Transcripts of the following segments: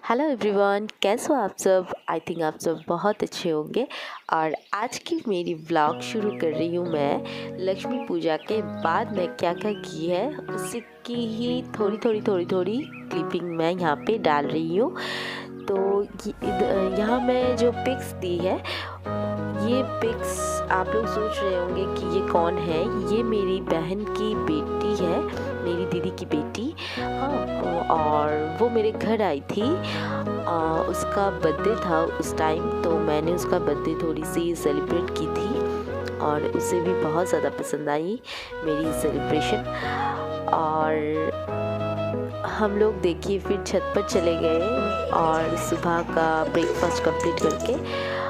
Hello everyone, कैसे हो आप सब। आई थिंक आप सब बहुत अच्छे होंगे। और आज की मेरी व्लॉग शुरू कर रही हूँ मैं लक्ष्मी पूजा के बाद मैं क्या क्या की है उसी की ही थोड़ी क्लिपिंग मैं यहाँ पे डाल रही हूँ। तो यहाँ मैं जो पिक्स दी है, ये पिक्स आप लोग सोच रहे होंगे कि ये कौन है। ये मेरी बहन की बेटी है, मेरी दीदी की बेटी। हाँ, और वो मेरे घर आई थी। उसका बर्थडे था उस टाइम, तो मैंने उसका बर्थडे थोड़ी सी सेलिब्रेट की थी और उसे भी बहुत ज़्यादा पसंद आई मेरी सेलिब्रेशन। और हम लोग देखिए फिर छत पर चले गए और सुबह का ब्रेकफास्ट कंप्लीट करके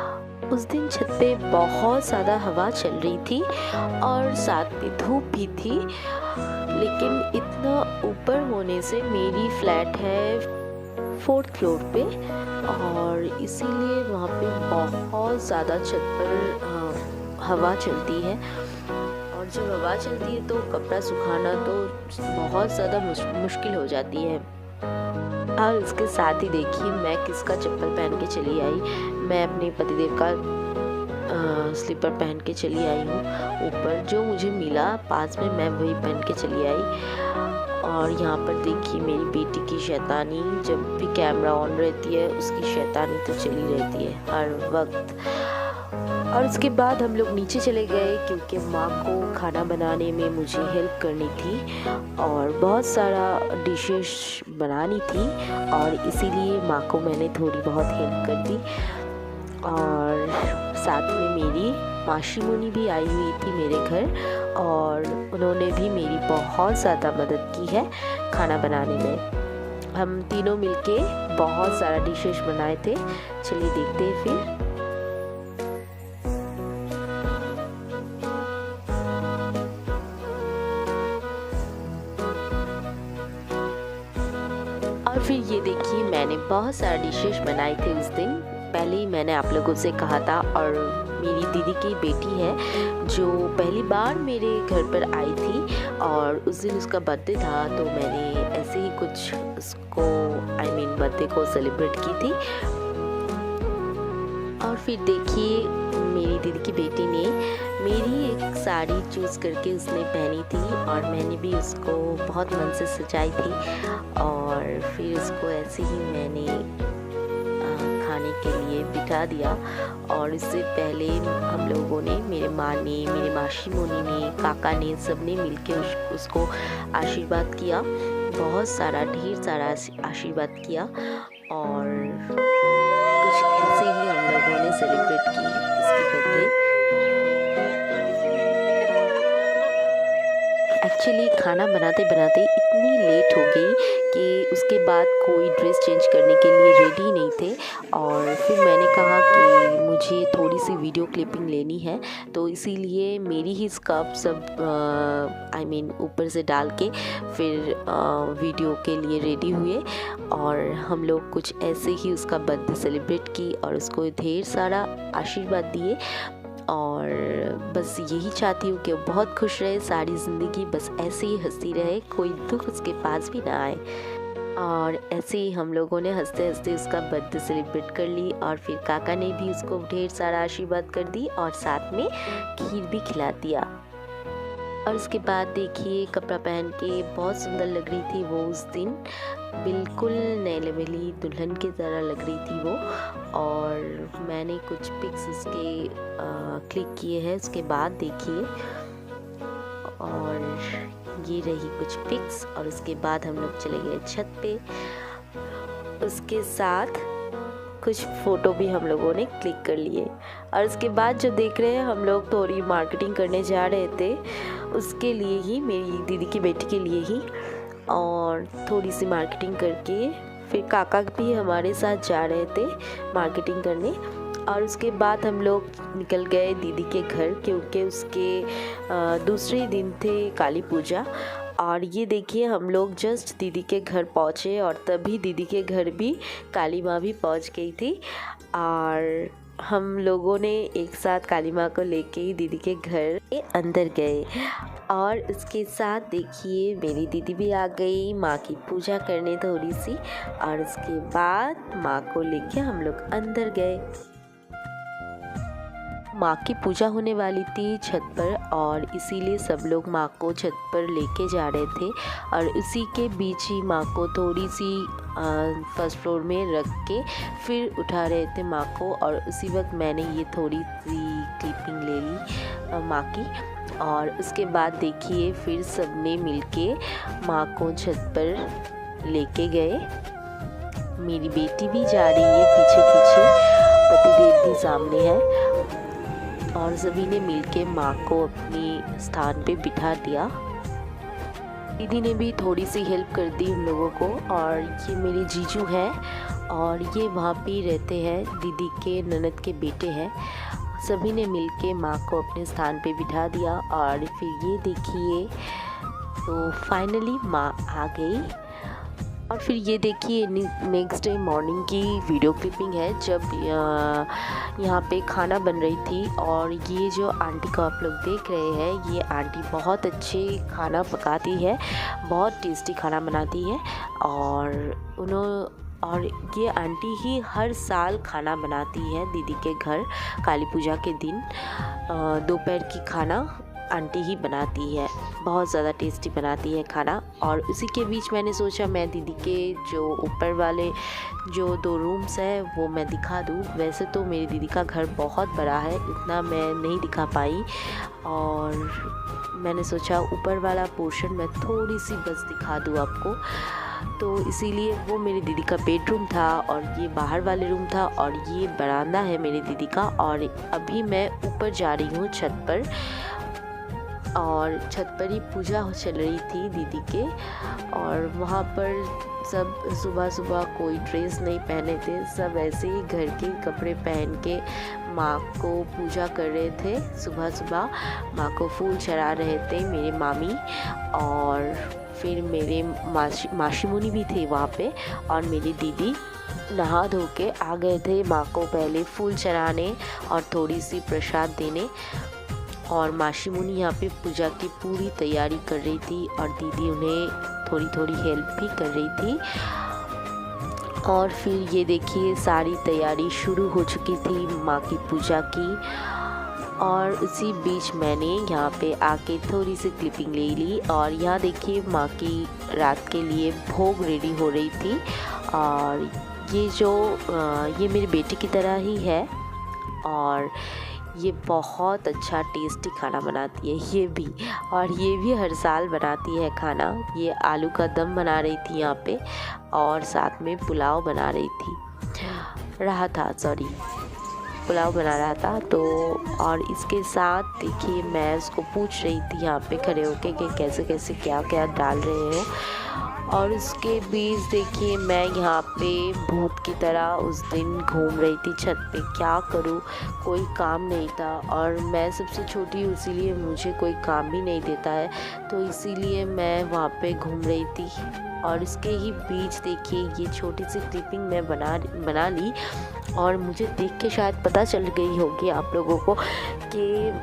उस दिन छत पे बहुत ज़्यादा हवा चल रही थी और साथ में धूप भी थी। लेकिन इतना ऊपर होने से मेरी फ्लैट है 4th फ्लोर पे और इसीलिए वहाँ पे बहुत ज़्यादा छत पर हवा चलती है। और जब हवा चलती है तो कपड़ा सुखाना तो बहुत ज़्यादा मुश्किल हो जाती है। और इसके साथ ही देखिए मैं किसका चप्पल पहन के चली आई। मैं अपने पतिदेव का स्लीपर पहन के चली आई हूँ ऊपर। जो मुझे मिला पास में मैं वही पहन के चली आई। और यहाँ पर देखिए मेरी बेटी की शैतानी, जब भी कैमरा ऑन रहती है उसकी शैतानी तो चली रहती है हर वक्त। और उसके बाद हम लोग नीचे चले गए क्योंकि माँ को खाना बनाने में मुझे हेल्प करनी थी और बहुत सारा डिशेस बनानी थी और इसीलिए माँ को मैंने थोड़ी बहुत हेल्प कर दी। और साथ में मेरी मासी मुनी भी आई हुई थी मेरे घर और उन्होंने भी मेरी बहुत ज़्यादा मदद की है खाना बनाने में। हम तीनों मिलके बहुत सारा डिशेस बनाए थे। चलिए देखते हैं फिर। और फिर ये देखिए मैंने बहुत सारे डिशेस बनाए थे उस दिन। पहले ही मैंने आप लोगों से कहा था। और मेरी दीदी की बेटी है जो पहली बार मेरे घर पर आई थी और उस दिन उसका बर्थडे था, तो मैंने ऐसे ही कुछ उसको बर्थडे को सेलिब्रेट की थी। और फिर देखिए मेरी दीदी की बेटी ने मेरी एक साड़ी चूज़ करके उसने पहनी थी और मैंने भी उसको बहुत मन से सजाई थी। और फिर उसको ऐसे ही मैंने खाने के लिए बिठा दिया। और इससे पहले हम लोगों ने, मेरे माँ ने, मेरे मासी मोनी ने, काका ने, सब ने मिलके उसको आशीर्वाद किया। बहुत सारा ढेर सारा आशीर्वाद किया। और कुछ ऐसे ही हम लोगों ने सेलिब्रेट की उसकी बर्थडे। एक्चुअली खाना बनाते बनाते इतनी लेट हो गई कि उसके बाद कोई ड्रेस चेंज करने के लिए रेडी नहीं थे। और फिर मैंने कहा कि मुझे थोड़ी सी वीडियो क्लिपिंग लेनी है, तो इसीलिए मेरी ही स्कार्फ सब ऊपर से डाल के फिर वीडियो के लिए रेडी हुए। और हम लोग कुछ ऐसे ही उसका बर्थडे सेलिब्रेट की और उसको ढेर सारा आशीर्वाद दिए। और बस यही चाहती हूँ कि वो बहुत खुश रहे सारी ज़िंदगी, बस ऐसे ही हंसती रहे, कोई दुख उसके पास भी ना आए। और ऐसे ही हम लोगों ने हंसते हंसते उसका बर्थडे सेलिब्रेट कर ली। और फिर काका ने भी उसको ढेर सारा आशीर्वाद कर दी और साथ में खीर भी खिला दिया। और उसके बाद देखिए कपड़ा पहन के बहुत सुंदर लग रही थी वो उस दिन, बिल्कुल नैलेवेली दुल्हन की तरह लग रही थी वो। और मैंने कुछ पिक्स उसके क्लिक किए हैं उसके बाद देखिए। और ये रही कुछ पिक्स। और उसके बाद हम लोग चले गए छत पे। उसके साथ कुछ फ़ोटो भी हम लोगों ने क्लिक कर लिए। और उसके बाद जो देख रहे हैं हम लोग थोड़ी मार्केटिंग करने जा रहे थे उसके लिए ही, मेरी दीदी की बेटी के लिए ही। और थोड़ी सी मार्केटिंग करके फिर काका भी हमारे साथ जा रहे थे मार्केटिंग करने। और उसके बाद हम लोग निकल गए दीदी के घर क्योंकि उसके दूसरे दिन थे काली पूजा। और ये देखिए हम लोग जस्ट दीदी के घर पहुँचे और तभी दीदी के घर भी काली माँ भी पहुँच गई थी। और हम लोगों ने एक साथ काली माँ को लेके दीदी के घर के अंदर गए और उसके साथ देखिए मेरी दीदी भी आ गई माँ की पूजा करने थोड़ी सी। और उसके बाद माँ को लेके हम लोग अंदर गए। माँ की पूजा होने वाली थी छत पर और इसीलिए सब लोग माँ को छत पर लेके जा रहे थे और उसी के बीच ही माँ को थोड़ी सी फर्स्ट फ्लोर में रख के फिर उठा रहे थे माँ को। और उसी वक्त मैंने ये थोड़ी सी क्लिपिंग ले ली माँ की। और उसके बाद देखिए फिर सबने मिलके माँ को छत पर लेके गए। मेरी बेटी भी जा रही है पीछे पीछे, पतिदेव भी सामने है और सभी ने मिलके माँ को अपनी स्थान पे बिठा दिया। दीदी ने भी थोड़ी सी हेल्प कर दी उन लोगों को। और ये मेरे जीजू हैं और ये वहाँ पे रहते हैं, दीदी के ननद के बेटे हैं। सभी ने मिलके माँ को अपने स्थान पे बिठा दिया। और फिर ये देखिए तो फाइनली माँ आ गई। और फिर ये देखिए नेक्स्ट डे मॉर्निंग की वीडियो क्लिपिंग है जब यहाँ पे खाना बन रही थी। और ये जो आंटी को आप लोग देख रहे हैं, ये आंटी बहुत अच्छे खाना पकाती है, बहुत टेस्टी खाना बनाती है। और ये आंटी ही हर साल खाना बनाती है दीदी के घर काली पूजा के दिन। दोपहर की खाना आंटी ही बनाती है, बहुत ज़्यादा टेस्टी बनाती है खाना। और उसी के बीच मैंने सोचा मैं दीदी के जो ऊपर वाले जो 2 रूम्स है वो मैं दिखा दूँ। वैसे तो मेरी दीदी का घर बहुत बड़ा है, इतना मैं नहीं दिखा पाई और मैंने सोचा ऊपर वाला पोर्शन मैं थोड़ी सी बस दिखा दूँ आपको। तो इसीलिए वो मेरी दीदी का बेडरूम था और ये बाहर वाले रूम था और ये बरामदा है मेरी दीदी का। और अभी मैं ऊपर जा रही हूँ छत पर और छत पर ही पूजा चल रही थी दीदी के। और वहाँ पर सब सुबह सुबह कोई ड्रेस नहीं पहने थे, सब ऐसे ही घर के कपड़े पहन के माँ को पूजा कर रहे थे। सुबह सुबह माँ को फूल चढ़ा रहे थे मेरे मामी। और फिर मेरे मासी मुनि भी थे वहाँ पे और मेरी दीदी नहा धो के आ गए थे माँ को पहले फूल चढ़ाने और थोड़ी सी प्रसाद देने। और मासी मुनि यहाँ पे पूजा की पूरी तैयारी कर रही थी और दीदी उन्हें थोड़ी थोड़ी हेल्प भी कर रही थी। और फिर ये देखिए सारी तैयारी शुरू हो चुकी थी माँ की पूजा की। और उसी बीच मैंने यहाँ पे आके थोड़ी सी क्लिपिंग ले ली। और यहाँ देखिए माँ की रात के लिए भोग रेडी हो रही थी। और ये मेरे बेटे की तरह ही है और ये बहुत अच्छा टेस्टी खाना बनाती है ये भी। और ये भी हर साल बनाती है खाना। ये आलू का दम बना रही थी यहाँ पे और साथ में पुलाव बना रहा था तो। और इसके साथ देखिए मैं उसको पूछ रही थी यहाँ पे खड़े होके कि कैसे कैसे क्या क्या डाल रहे हो। और उसके बीच देखिए मैं यहाँ पे भूत की तरह उस दिन घूम रही थी छत पे। क्या करूँ, कोई काम नहीं था और मैं सबसे छोटी हूँ इसीलिए मुझे कोई काम भी नहीं देता है, तो इसीलिए मैं वहाँ पे घूम रही थी। और इसके ही बीच देखिए ये छोटी सी क्लिपिंग मैं बना ली। और मुझे देख के शायद पता चल गई होगी आप लोगों को कि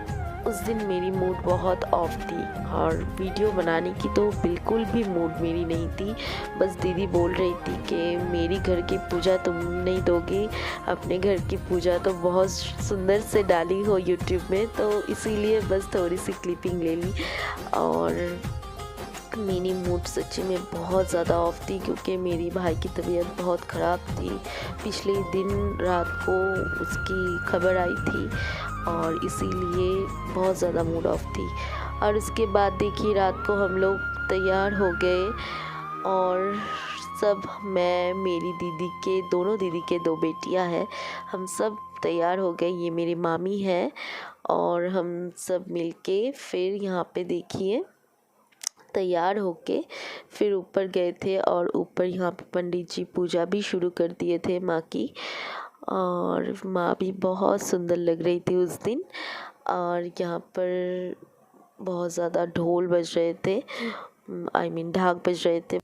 उस दिन मेरी मूड बहुत ऑफ थी और वीडियो बनाने की तो बिल्कुल भी मूड मेरी नहीं थी। बस दीदी बोल रही थी कि मेरी घर की पूजा तुम नहीं दोगी, अपने घर की पूजा तो बहुत सुंदर से डाली हो यूट्यूब में, तो इसीलिए बस थोड़ी सी क्लिपिंग ले ली। और मेरी मूड सच्ची में बहुत ज़्यादा ऑफ थी क्योंकि मेरी भाई की तबीयत बहुत ख़राब थी। पिछले दिन रात को उसकी खबर आई थी और इसीलिए बहुत ज़्यादा मूड ऑफ थी। और उसके बाद देखिए रात को हम लोग तैयार हो गए और सब मेरी दोनों दीदी के 2 बेटियां हैं, हम सब तैयार हो गए। ये मेरी मामी है और हम सब मिलके फिर यहाँ पे देखिए तैयार होके फिर ऊपर गए थे। और ऊपर यहाँ पे पंडित जी पूजा भी शुरू कर दिए थे माँ की। और माँ भी बहुत सुंदर लग रही थी उस दिन। और यहाँ पर बहुत ज़्यादा ढोल बज रहे थे, ढाक बज रहे थे।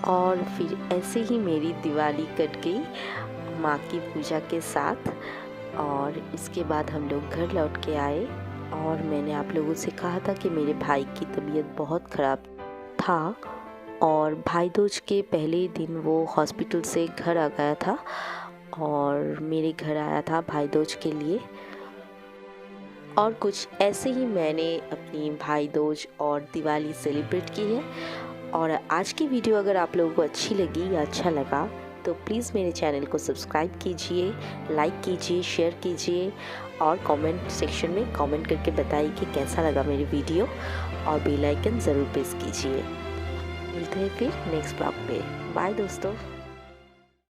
और फिर ऐसे ही मेरी दिवाली कट गई माँ की पूजा के साथ। और इसके बाद हम लोग घर लौट के आए और मैंने आप लोगों से कहा था कि मेरे भाई की तबीयत बहुत ख़राब था और भाई दूज के पहले दिन वो हॉस्पिटल से घर आ गया था और मेरे घर आया था भाई दूज के लिए। और कुछ ऐसे ही मैंने अपनी भाई दूज और दिवाली सेलिब्रेट की है। और आज की वीडियो अगर आप लोगों को अच्छी लगी या अच्छा लगा तो प्लीज़ मेरे चैनल को सब्सक्राइब कीजिए, लाइक कीजिए, शेयर कीजिए और कमेंट सेक्शन में कमेंट करके बताइए कि कैसा लगा मेरी वीडियो और बेल आइकन ज़रूर प्रेस कीजिए। मिलते हैं फिर नेक्स्ट ब्लॉग पे। बाय दोस्तों।